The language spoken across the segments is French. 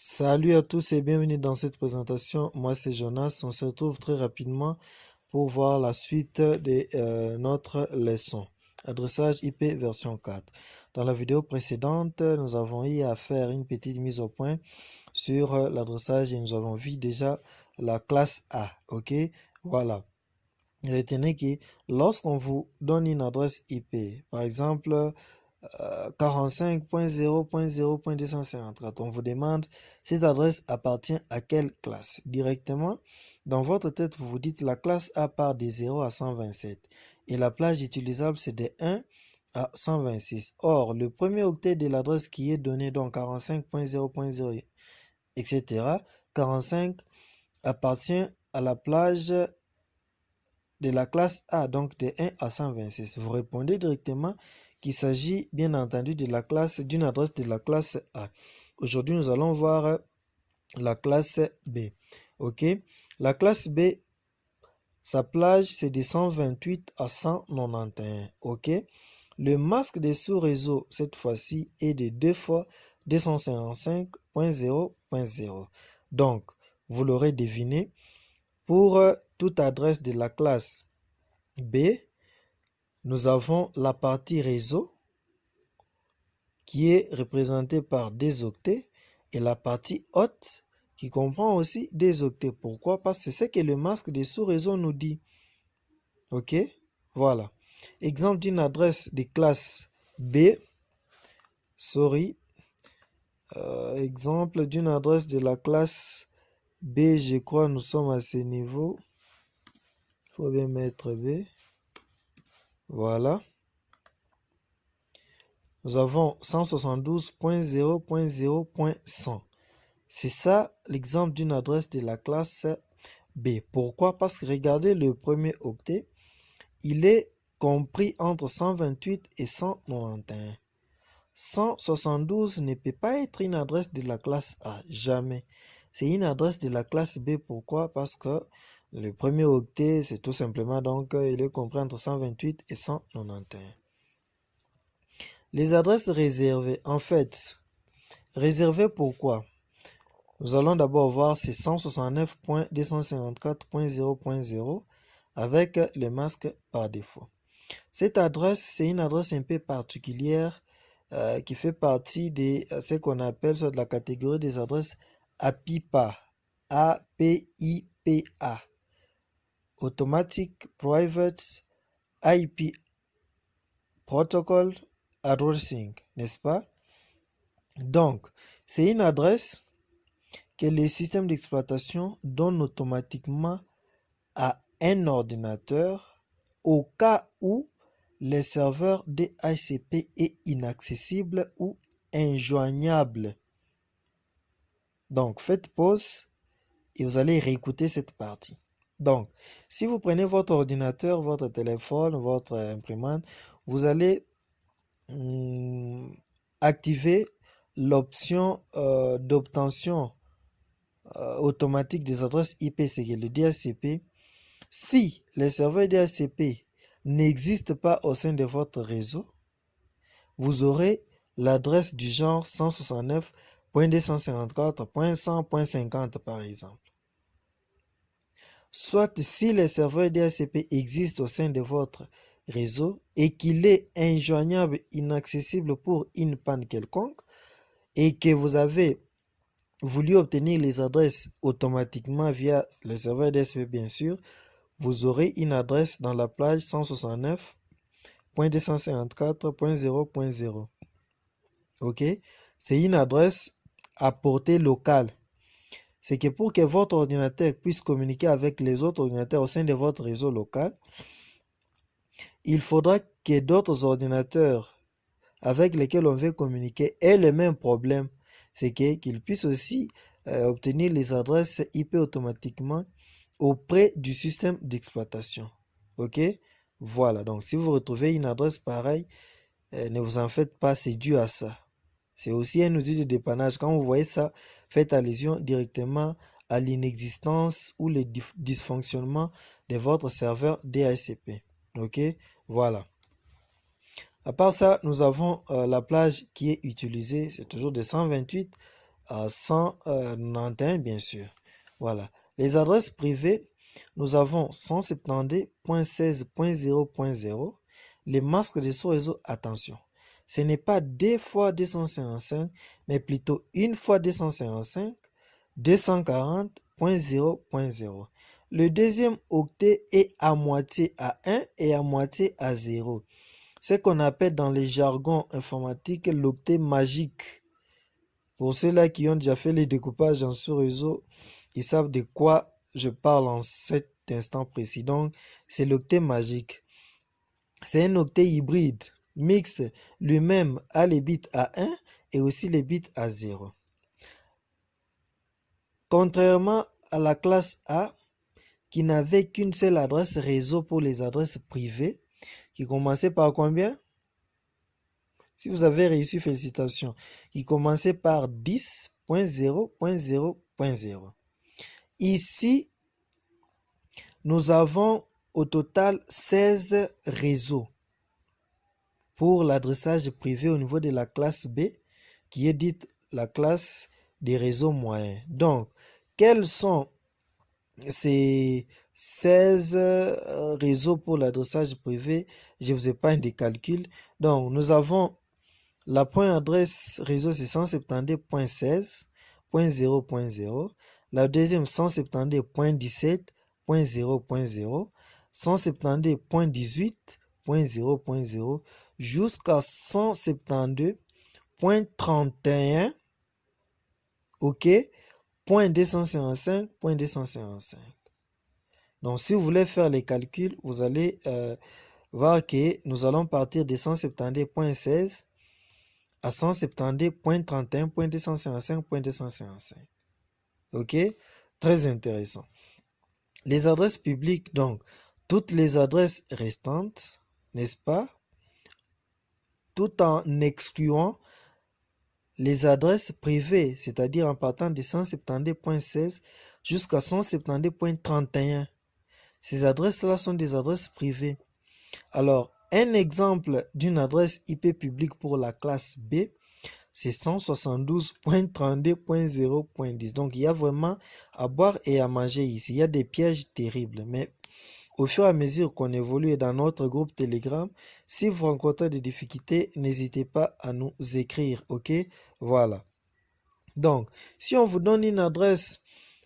Salut à tous et bienvenue dans cette présentation. Moi c'est Jonas. On se retrouve très rapidement pour voir la suite de notre leçon. Adressage IP version 4. Dans la vidéo précédente, nous avons eu à faire une petite mise au point sur l'adressage et nous avons vu déjà la classe A. Ok, voilà. Retenez que lorsqu'on vous donne une adresse IP, par exemple 45.0.0.254. On vous demande cette adresse appartient à quelle classe. Directement, dans votre tête, vous vous dites la classe A part des 0 à 127 et la plage utilisable c'est de 1 à 126. Or, le premier octet de l'adresse qui est donné donc 45.0.0 etc. 45 appartient à la plage de la classe A, donc de 1 à 126. Vous répondez directement qu'il s'agit bien entendu de la classe, d'une adresse de la classe A. Aujourd'hui, nous allons voir la classe B. Ok, la classe B, sa plage c'est de 128 à 191. Ok, le masque des sous-réseaux cette fois-ci est de 2 fois 255.0.0. Donc, vous l'aurez deviné, pour toute adresse de la classe B, nous avons la partie réseau qui est représentée par des octets et la partie haute qui comprend aussi des octets. Pourquoi? Parce que c'est ce que le masque des sous-réseaux nous dit. Ok? Voilà. Exemple d'une adresse de classe B. Exemple d'une adresse de la classe B, je crois nous sommes à ce niveau. Il faut bien mettre B. Voilà. Nous avons 172.0.0.100. C'est ça l'exemple d'une adresse de la classe B. Pourquoi? Parce que regardez le premier octet, il est compris entre 128 et 191. 172 ne peut pas être une adresse de la classe A, jamais. C'est une adresse de la classe B. Pourquoi? Parce que le premier octet, c'est tout simplement donc, il est compris entre 128 et 191. Les adresses réservées, en fait, réservées pourquoi? Nous allons d'abord voir ces 169.254.0.0 avec le masque par défaut. Cette adresse, c'est une adresse un peu particulière qui fait partie de ce qu'on appelle soit de la catégorie des adresses APIPA. A-P-I-P-A. Automatic Private IP Protocol Addressing, n'est-ce pas? Donc, c'est une adresse que les systèmes d'exploitation donnent automatiquement à un ordinateur au cas où le serveur DHCP est inaccessible ou injoignable. Donc, faites pause et vous allez réécouter cette partie. Donc, si vous prenez votre ordinateur, votre téléphone, votre imprimante, vous allez activer l'option d'obtention automatique des adresses IP, c'est le DHCP. Si le serveur DHCP n'existe pas au sein de votre réseau, vous aurez l'adresse du genre 169.254.100.50 par exemple. Soit si le serveur DHCP existe au sein de votre réseau et qu'il est injoignable, inaccessible pour une panne quelconque et que vous avez voulu obtenir les adresses automatiquement via le serveur DHCP bien sûr, vous aurez une adresse dans la plage 169.254.0.0. Ok, c'est une adresse à portée locale. C'est que pour que votre ordinateur puisse communiquer avec les autres ordinateurs au sein de votre réseau local, il faudra que d'autres ordinateurs avec lesquels on veut communiquer aient le même problème. C'est qu'ils puissent aussi obtenir les adresses IP automatiquement auprès du système d'exploitation. Ok, voilà. Donc, si vous retrouvez une adresse pareille, ne vous en faites pas, c'est dû à ça. C'est aussi un outil de dépannage. Quand vous voyez ça, faites allusion directement à l'inexistence ou le dysfonctionnement de votre serveur DHCP. Ok, voilà. À part ça, nous avons la plage qui est utilisée, c'est toujours de 128 à 191, bien sûr. Voilà. Les adresses privées, nous avons 170.16.0.0. Les masques de sous-réseau, attention. Ce n'est pas 2 fois 255, mais plutôt 1 fois 255, 240.0.0. Le deuxième octet est à moitié à 1 et à moitié à 0. Ce qu'on appelle dans les jargons informatiques l'octet magique. Pour ceux-là qui ont déjà fait les découpages en sous-réseau, ils savent de quoi je parle en cet instant précis. Donc, c'est l'octet magique. C'est un octet hybride, mixte. Lui-même a les bits à 1 et aussi les bits à 0. Contrairement à la classe A, qui n'avait qu'une seule adresse réseau pour les adresses privées, qui commençait par combien? Si vous avez réussi, félicitations. Qui commençait par 10.0.0.0. Ici, nous avons au total 16 réseaux pour l'adressage privé au niveau de la classe B, qui est dite la classe des réseaux moyens. Donc, quels sont ces 16 réseaux pour l'adressage privé? Je vous épargne des calculs. Donc, nous avons la point adresse réseau, c'est 170.16.0.0. La deuxième, 170.17.0.0. 170.18.0.0 jusqu'à 172.31. OK? .255.255. Donc, si vous voulez faire les calculs, vous allez voir que nous allons partir de 170.16 à 170.31.255.255. OK? Très intéressant. Les adresses publiques, donc, toutes les adresses restantes, n'est-ce pas? Tout en excluant les adresses privées, c'est-à-dire en partant de 170.16 jusqu'à 170.31. Ces adresses-là sont des adresses privées. Alors, un exemple d'une adresse IP publique pour la classe B, c'est 172.32.0.10. Donc, il y a vraiment à boire et à manger ici. Il y a des pièges terribles. Mais au fur et à mesure qu'on évolue dans notre groupe Telegram, si vous rencontrez des difficultés, n'hésitez pas à nous écrire. OK? Voilà. Donc, si on vous donne une adresse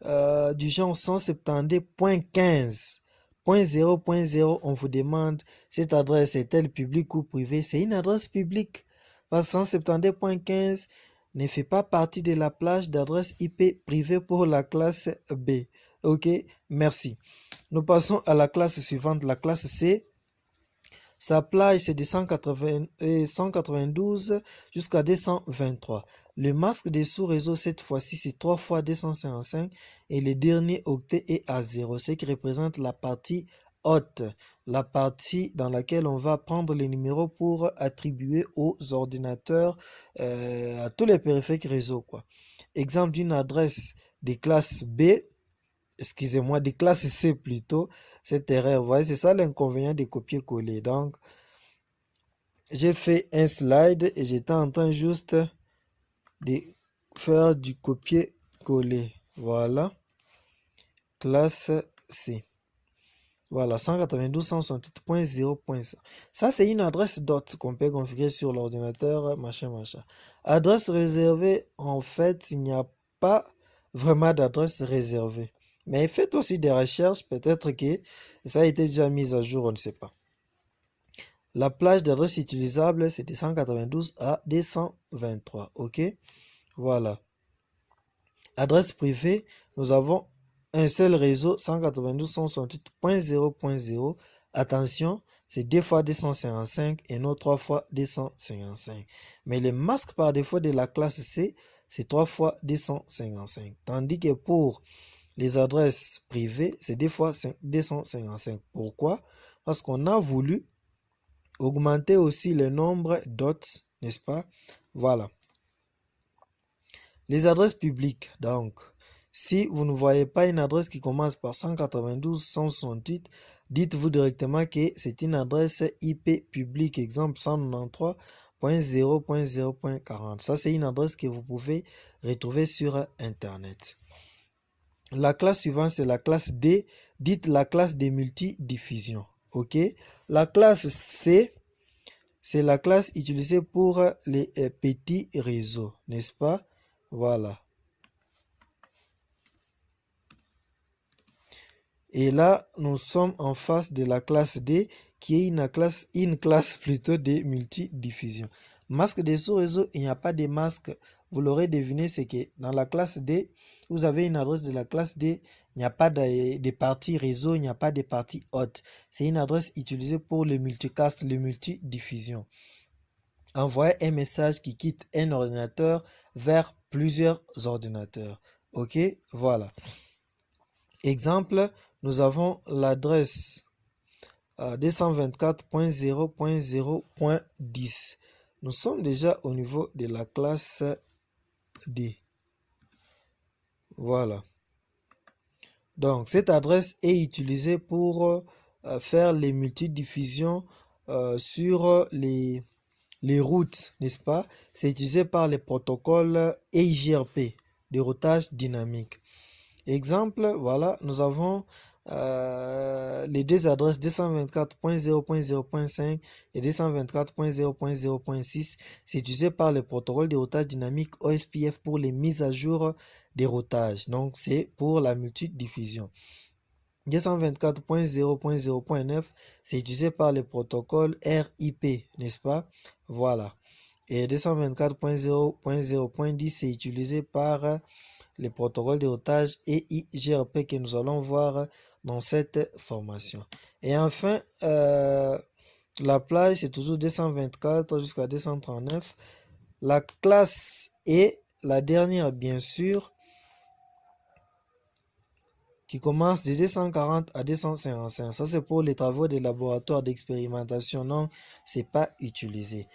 du genre 170.15.0.0, on vous demande cette adresse est-elle publique ou privée? C'est une adresse publique. Parce que 170.15 ne fait pas partie de la plage d'adresse IP privée pour la classe B. OK, merci. Nous passons à la classe suivante, la classe C. Sa plage, c'est de 192 jusqu'à 223. Le masque des sous-réseaux, cette fois-ci, c'est 3 fois 255 et le dernier octet est à 0, ce qui représente la partie haute, la partie dans laquelle on va prendre les numéros pour attribuer aux ordinateurs, à tous les périphériques réseau, quoi. Exemple d'une adresse des classes B, excusez-moi, des classes C plutôt, cette erreur, vous voyez, c'est ça l'inconvénient de copier-coller. Donc, j'ai fait un slide et j'étais en train juste de faire du copier-coller. Voilà, classe C. Voilà, 192.168.0.100. Ça, c'est une adresse dot qu'on peut configurer sur l'ordinateur, machin. Adresse réservée, en fait, il n'y a pas vraiment d'adresse réservée. Mais faites aussi des recherches, peut-être que ça a été déjà mis à jour, on ne sait pas. La plage d'adresse utilisable, c'est de 192 à 223. OK? Voilà. Adresse privée, nous avons un seul réseau, 192.168.0.0. Attention, c'est 2 fois 255 et non 3 fois 255. Mais le masque par défaut de la classe C, c'est 3 fois 255. Tandis que pour les adresses privées, c'est 2 fois 255. Pourquoi? Parce qu'on a voulu augmenter aussi le nombre dots, n'est-ce pas? Voilà. Les adresses publiques, donc, si vous ne voyez pas une adresse qui commence par 192, 168, dites-vous directement que c'est une adresse IP publique, exemple 193, .0.0.40. Ça, c'est une adresse que vous pouvez retrouver sur Internet. La classe suivante, c'est la classe D, dite la classe des multidiffusions. OK? La classe C, c'est la classe utilisée pour les petits réseaux, n'est-ce pas? Voilà. Et là, nous sommes en face de la classe D, qui est une classe plutôt de multidiffusion. Masque de sous-réseau, il n'y a pas de masque. Vous l'aurez deviné, c'est que dans la classe D, vous avez une adresse de la classe D, il n'y a pas de partie réseau, il n'y a pas de partie haute. C'est une adresse utilisée pour le multicast, le multidiffusion. Envoyer un message qui quitte un ordinateur vers plusieurs ordinateurs. OK, voilà. Exemple, nous avons l'adresse 224.0.0.10. Nous sommes déjà au niveau de la classe D. Voilà. Donc, cette adresse est utilisée pour faire les multidiffusions sur les routes, n'est-ce pas? C'est utilisé par les protocoles EIGRP, de routage dynamique. Exemple, voilà, nous avons les deux adresses 224.0.0.5 et 224.0.0.6. C'est utilisé par le protocole de routage dynamique OSPF pour les mises à jour des routages. Donc, c'est pour la multidiffusion. 224.0.0.9, c'est utilisé par le protocole RIP, n'est-ce pas? Voilà. Et 224.0.0.10, c'est utilisé par les protocoles de routage et EIGRP que nous allons voir dans cette formation. Et enfin, la plage, c'est toujours 224 jusqu'à 239. La classe est la dernière, bien sûr, qui commence de 240 à 255. Ça, c'est pour les travaux de laboratoire d'expérimentation. Non, c'est pas utilisé.